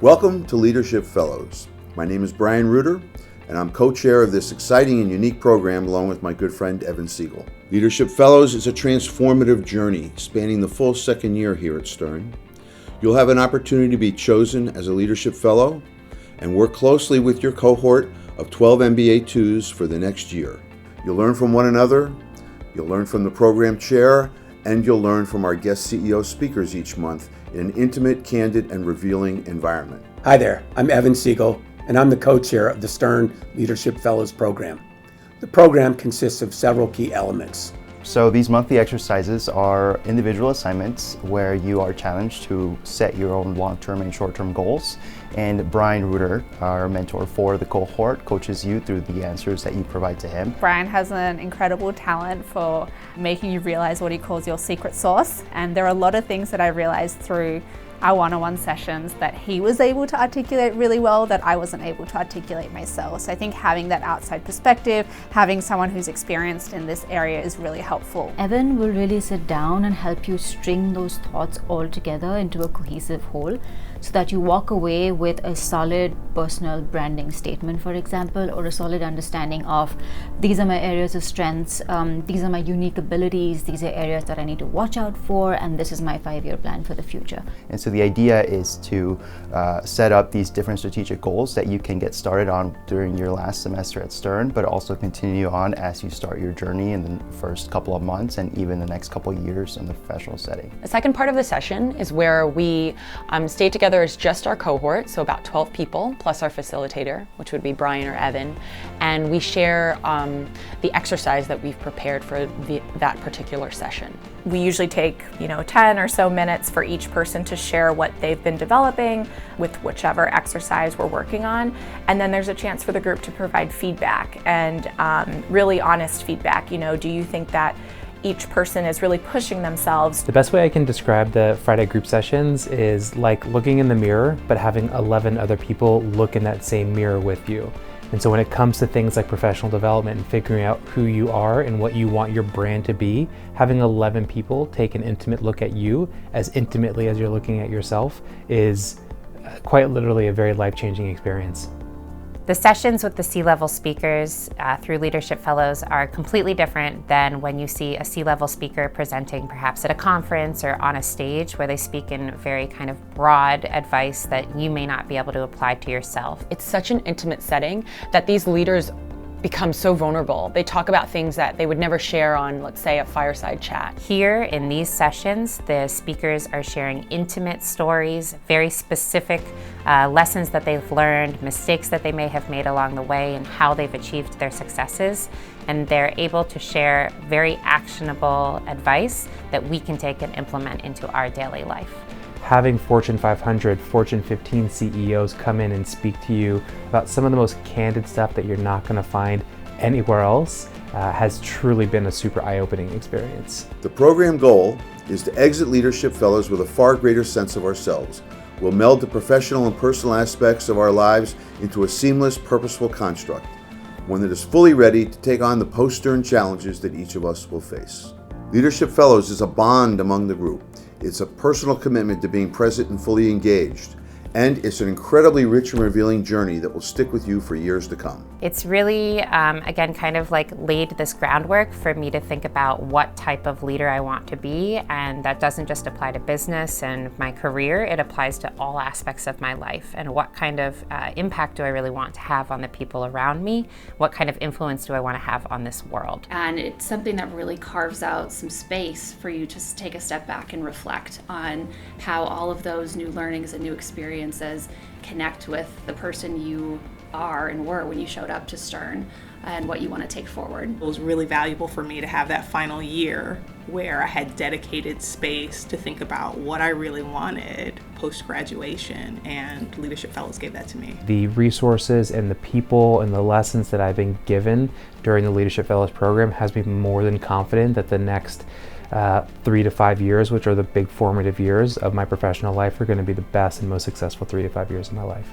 Welcome to Leadership Fellows. My name is Brian Reuter, and I'm co-chair of this exciting and unique program along with my good friend Evan Siegel. Leadership Fellows is a transformative journey spanning the full second year here at Stern. You'll have an opportunity to be chosen as a Leadership Fellow and work closely with your cohort of 12 MBA 2s for the next year. You'll learn from one another, you'll learn from the program chair, and you'll learn from our guest CEO speakers each month in an intimate, candid, and revealing environment. Hi there, I'm Evan Siegel, and I'm the co-chair of the Stern Leadership Fellows program. The program consists of several key elements. So these monthly exercises are individual assignments where you are challenged to set your own long-term and short-term goals. And Brian Reuter, our mentor for the cohort, coaches you through the answers that you provide to him. Brian has an incredible talent for making you realize what he calls your secret sauce. And there are a lot of things that I realized through our one-on-one sessions that he was able to articulate really well that I wasn't able to articulate myself. So I think having that outside perspective, having someone who's experienced in this area is really helpful. Evan will really sit down and help you string those thoughts all together into a cohesive whole so that you walk away with a solid personal branding statement, for example, or a solid understanding of these are my areas of strengths, these are my unique abilities, these are areas that I need to watch out for, and this is my 5-year plan for the future. And so the idea is to set up these different strategic goals that you can get started on during your last semester at Stern, but also continue on as you start your journey in the first couple of months and even the next couple of years in the professional setting. The second part of the session is where we stay together as just our cohort, so about 12 people, plus our facilitator, which would be Brian or Evan, and we share the exercise that we've prepared for that particular session. We usually take 10 or so minutes for each person to share what they've been developing with whichever exercise we're working on, and then there's a chance for the group to provide feedback and really honest feedback. Do you think that each person is really pushing themselves? The best way I can describe the Friday group sessions is like looking in the mirror, but having 11 other people look in that same mirror with you. And so when it comes to things like professional development and figuring out who you are and what you want your brand to be, having 11 people take an intimate look at you as intimately as you're looking at yourself is quite literally a very life-changing experience. The sessions with the C-level speakers through Leadership Fellows are completely different than when you see a C-level speaker presenting perhaps at a conference or on a stage where they speak in very kind of broad advice that you may not be able to apply to yourself. It's such an intimate setting that these leaders become so vulnerable. They talk about things that they would never share on, let's say, a fireside chat. Here in these sessions, the speakers are sharing intimate stories, very specific lessons that they've learned, mistakes that they may have made along the way, and how they've achieved their successes. And they're able to share very actionable advice that we can take and implement into our daily life. Having Fortune 500, Fortune 15 CEOs come in and speak to you about some of the most candid stuff that you're not going to find anywhere else has truly been a super eye-opening experience. The program goal is to exit Leadership Fellows with a far greater sense of ourselves. We'll meld the professional and personal aspects of our lives into a seamless, purposeful construct, one that is fully ready to take on the post-Stern challenges that each of us will face. Leadership Fellows is a bond among the group. It's a personal commitment to being present and fully engaged. And it's an incredibly rich and revealing journey that will stick with you for years to come. It's really, again, kind of like laid this groundwork for me to think about what type of leader I want to be. And that doesn't just apply to business and my career, it applies to all aspects of my life. And what kind of impact do I really want to have on the people around me? What kind of influence do I want to have on this world? And it's something that really carves out some space for you to take a step back and reflect on how all of those new learnings and new experiences connect with the person you are and were when you showed up to Stern and what you want to take forward. It was really valuable for me to have that final year where I had dedicated space to think about what I really wanted post-graduation, and Leadership Fellows gave that to me. The resources and the people and the lessons that I've been given during the Leadership Fellows program has me more than confident that the next 3 to 5 years, which are the big formative years of my professional life, are going to be the best and most successful 3 to 5 years of my life.